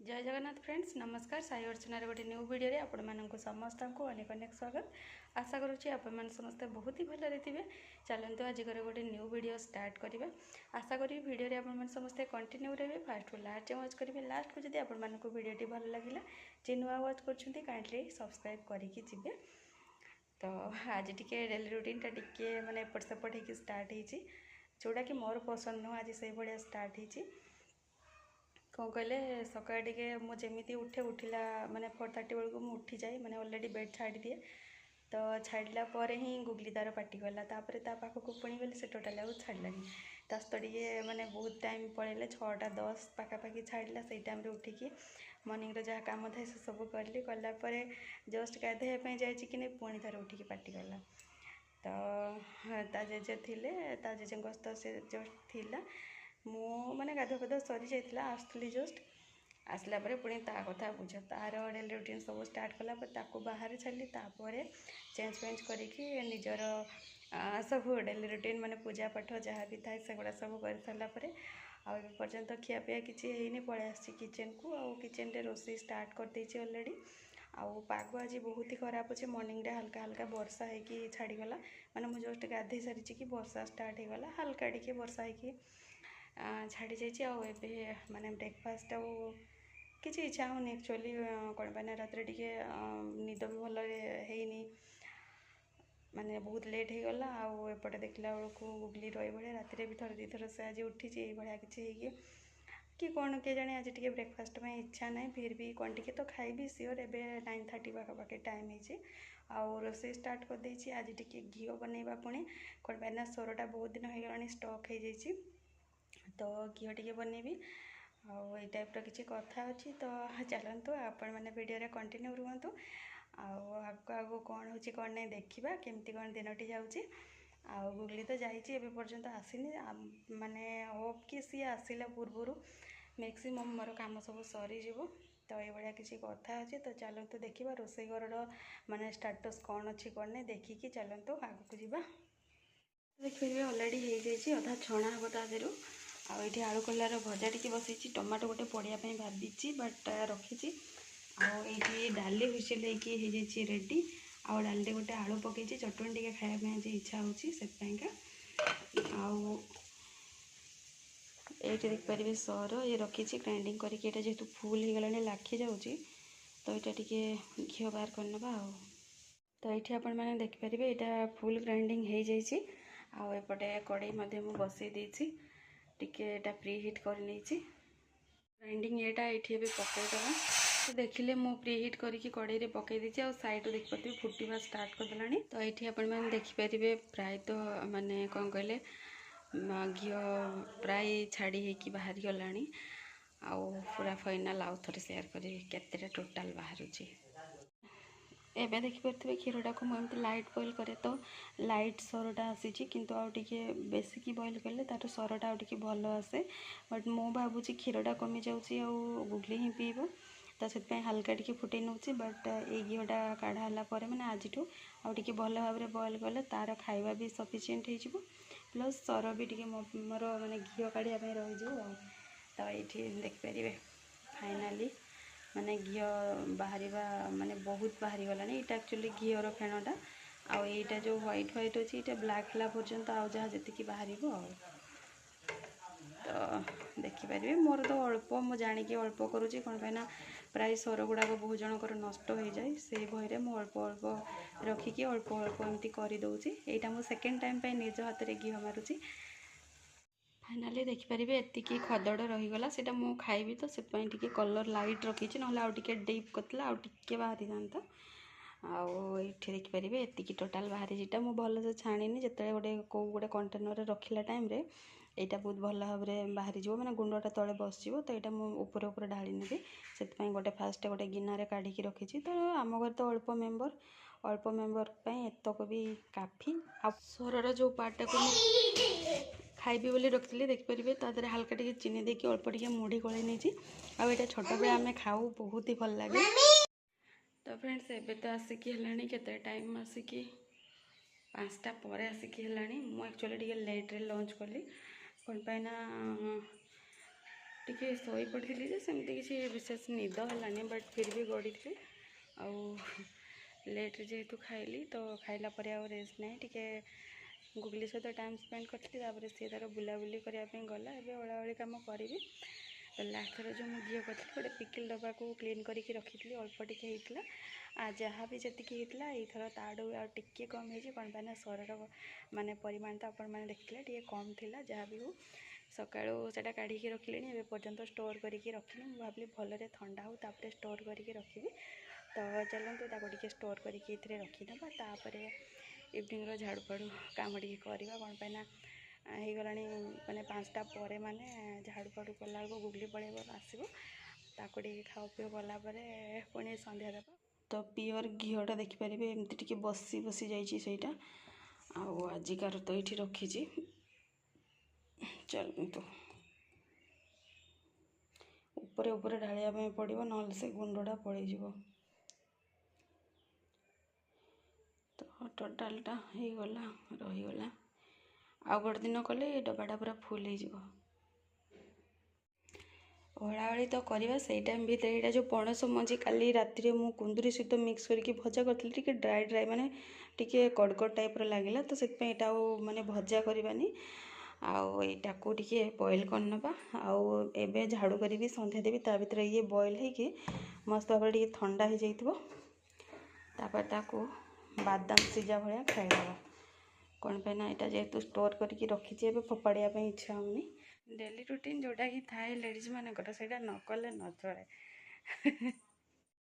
जय जगन्नाथ फ्रेंड्स नमस्कार साई अर्चनार गोटे न्यू वीडियो रे आपण मानक समस्त को अनेक अनेक स्वागत। आशा करुँच आपण समस्ते बहुत ही भलरे थे। चलते आज गोटे न्यू वीडियो स्टार्ट करेंगे। आशा करी वीडियो रे आपण समस्ते कंटिन्यू रहे फास्ट टू लास्ट वाच करेंगे। लास्ट को जब आपण वीडियो भल लगे जे नुआ वाच कर काइंडली सब्सक्राइब करके जी। तो आज टी डेली रूटीन टे माने एपट सेपट हो स्टार्ट होती जोटा कि मोर पसंद नुह आज से भाया स्टार्ट होती। कौन कहले सका टे मुझे उठे उठिला माने 4:30 बेलू मुझे उठी जाए माने ऑलरेडी बेड छाड़ी दिए। तो छाड़ला ही गुगली तार पाटी गला तापर ता पाखक पुणी गली से टोटाल आउ छाड़लानी ता सहित टे माने बहुत टाइम पड़े 6:10 पाखापाखि छाड़ला से टाइम उठिकी मॉर्निंग रो जहाँ काम थाए से सब कली कलापर जस्ट गाधोवाई जाइए कि नहीं पुणी तार उठिकी पाटी गला। तो ता जेजे थिले ता जेजे तो से जस्ट थिला मु माने गाधुआ पाधुआ सरी जाइए आसली जस्ट आसला पुणी ता कथा बुझ तार डेली रूटीन सब स्टार्ट कला ताको बाहर छाड़ी तापर चेंज फेंज करके निजर सब डेली रूटीन माने पूजा पाठ जहाँ भी थाए से गुड़ा सब कर सारापर आपर्यंत खियापिया किसी पलि आसी किचेन को आउ किचेन रे रोषे स्टार्ट कर देछि ऑलरेडी। आउ पाग आज बहुत ही खराब अच्छे मॉर्निंग रे हल्का हल्का वर्षा होगी छाड़ीगला माने मुझे जस्ट गाधे सारी कि वर्षा स्टार्ट होगला हल्का टी वर्षा होगी छाड़ी जाइए माने ब्रेकफास्ट आउ किसी इच्छा होनी एक्चुअली कौन पाना रात टे निद भी भल है माने बहुत लेट हो गला आपटे देखला बेलू गुगली रही भाई रात भी थर दी थर से आज उठी भाया किसी कि कौन किए जाने आज टे ब्रेकफास्ट में इच्छा ना फिर भी कौन टे तो खाइबी सियोर एवं 9:30 पाखापाखि टाइम हो रोषे स्टार्ट कर देछि। आज टे घी बनइबा पुणी कौन पाना सोरटा बहुत दिन हो गला स्टक हो जाइए तो घी टे बनइबी आई टाइप किसी कथा अच्छी। तो चलतु आपण मैंने वीडियो कंटिन्यू रुहतु आगु आगु कौन हो कौन नहीं देखा केमती कौन दिन टी जाऊँगी। गुगली तो जाइए पर्यंत आसीनी माने होप कि सी आसला पूर्वर मैक्सिमम मोर काम सब सरीज तो ये किसी कथा अच्छे। तो चलतु देखा रोषे घर माने स्टाटस कौन अच्छी कौन नहीं देखिकी चलतु आग को जावा। देखिए ऑलरेडी हो जाइए अधा छणा हम तादू आईटी आलू कलार भजा टी बसई टमाटो गोटे पड़ापी भावी बट रखी आईटी डाली हुइसिल हो रेडी आउ डाली गोटे आलू पकई चटनी टी खायापी आज इच्छा होपाइंका ये देखिपारे सर ये रखी ग्राइंडिंग करके जेहेतु फुल हो गला लाखी जाऊँगी तो यहाँ टी घी बाहर करना तो ये आपण मैंने देखिपारे यहाँ फुल ग्राइंडिंग हो जाइए आपटे कड़े बसई देती टिके प्री हिट कर ग्राइंडिंग येटा ये पकईदे तो देखिले मु प्री हिट करके कड़े पकई देती आ साइड देखिए फुटवा स्टार्ट करदेला। तो ये आपण मैंने देखिपारे प्राय तो माने कौन कहले घी प्राय छाड़ी होगी बाहर गला आउ पूरा फाइनाल आउ थे सेयार कर टोटाल बाहर एवं देखिपे क्षीरटा को मुझे लाइट बॉयल करे तो लाइट सरटा आसी किंतु आउ टिके बेसिक बॉयल कले तार सरटा आउ टिके भल आसे बट मु भावुची क्षीरटा कमी जाऊँगी आउ गुगली ही पीब तो से हल्का टिके फुटे नौ बट ये घीटा काढ़ाला मैंने आज आउ टिके भल भाव में बॉयल कले तार खाଇବା भी सफिशिएंट हो प्लस सर भी टिके मोर माने घी काढ़ापी रही तो ये देखिपारे फाइनाली माने घी बाहर माने बहुत बाहरी गला यहाँ एक्चुअली घीर फेणटा आउ यहाँ जो व्हाइट व्हाइट अच्छी ये ब्लैक होला पर्यंत आउ जहाँ जी बाहर तो देखिपारे मोर तो अल्प मु जाणिकी अल्प करुँची कौन पाइना प्राय सर गुड़ाक बहुत जनकर नष्ट हो जाए से भय मु अल्प अल्प रखिकी अल्प अल्प एमती करदे यहाँ मु सेकेंड टाइम निज हाथ में घी मारुची। फाइनाली देखिपारे एति खदड़ रहीगला से मु खाइबी तो से कलर लाइट रखी ना आउ टे डीप करता आउ टे बाहरी था आउ देखिपारे एति टोटाल बाहरी मुझे भल से छाणी जिते गोटे कौ गोटे कंटेनर रखला टाइम यहाँ बहुत भल भाव में बाहरी जो मैंने गुंडटा तले बस तो यहाँ मुझे ऊपर ढाली नेबी से गोटे फास्ट गोटे गिनारे काढ़ी रखी। तो आम घर तो अल्प मेम्बर एतक भी काफी आ सरर जो पार्टा को खाइबी बोली रखी देखिपारे तादे हल्का टी चीनी देकी अल्प टे मुढ़ी गलाई नहीं आटा छोट बेले आम खाऊ बहुत ही भल लगे। तो फ्रेंड्स एबे तो आसिकी है केते टाइम आसिकी 5टा पर आसिकी है मुझे एक्चुअली टे लेट्रे लंच कली कौन पाइना टिके शोई पड़ी जे सेमती किसी विशेष निद है बट फिर भी गड़ी थी लेट्रे जेहेतु खाइली तो खाइला पर आउ रेस्ट ना टिके गुगली सहित टाइम स्पेंड करी सी तार बुलाबुली करने गला एवं ओलाओली कम करी लास्ट थर जो मुझे घी करी गोटे पिकिल डब्बा को क्लीन करके रखी अल्प टिके होता जहाँ भी जी होता यथर ताड़ू आगे कम हो कौन पाना सरर माने परिमाण तो आपण मैंने देखते टे कम थी जहाँ भी हो सकाळू सेटा काढ़ी रखिले एवं पर्यंत स्टोर करके रखिली मुझे भाविली भलरे ठंडा हो तापर स्टोर करके रखी तो चलते ताको स्टोर करके रखीना तापर इवनिंग झाड़ू फाड़ू काम टे करवा कौन पाना हो गला माने 5टा पर माने झाड़ू फाड़ू कला गुगली पड़े आसो ताको खाओ पीओ गलापर पुणी संध्या देव तो प्योर घीटा देखिपारे एमती टिके बसी बसी जाइए आजिकार तो ये रखी चलतु ऊपर ऊपर ढालिया पड़ो ना से गुंडा पड़े तो टोटालटा हो गला रहीगला आ गोटे दिन कले डब्बाटा पूरा फुल हो ओलाओली तो करवा से टाइम भीतर यहाँ जो पणस मझी काली राति मु कुंदुरी सहित मिक्स करके भजा करी ड्राए ड्राए माने टिके कड़कड़ टाइप्र लगे तो से माने भजा करवानी आईटा को टिके बॉयल करनबा आउ झाड़ू करी संध्या देवी ता भीतर ये बॉयल होगी मस्त भाव टे ठंडा हो जाइए तापर ताको बादाम सीझा भाया खाईदबा कौन पे ना यहाँ जेहेतु स्टोर करके रखी फोपाड़ा इच्छा होनी डेली रूटीन जोटा कि थाए लेडीज मानकर से न कले न चले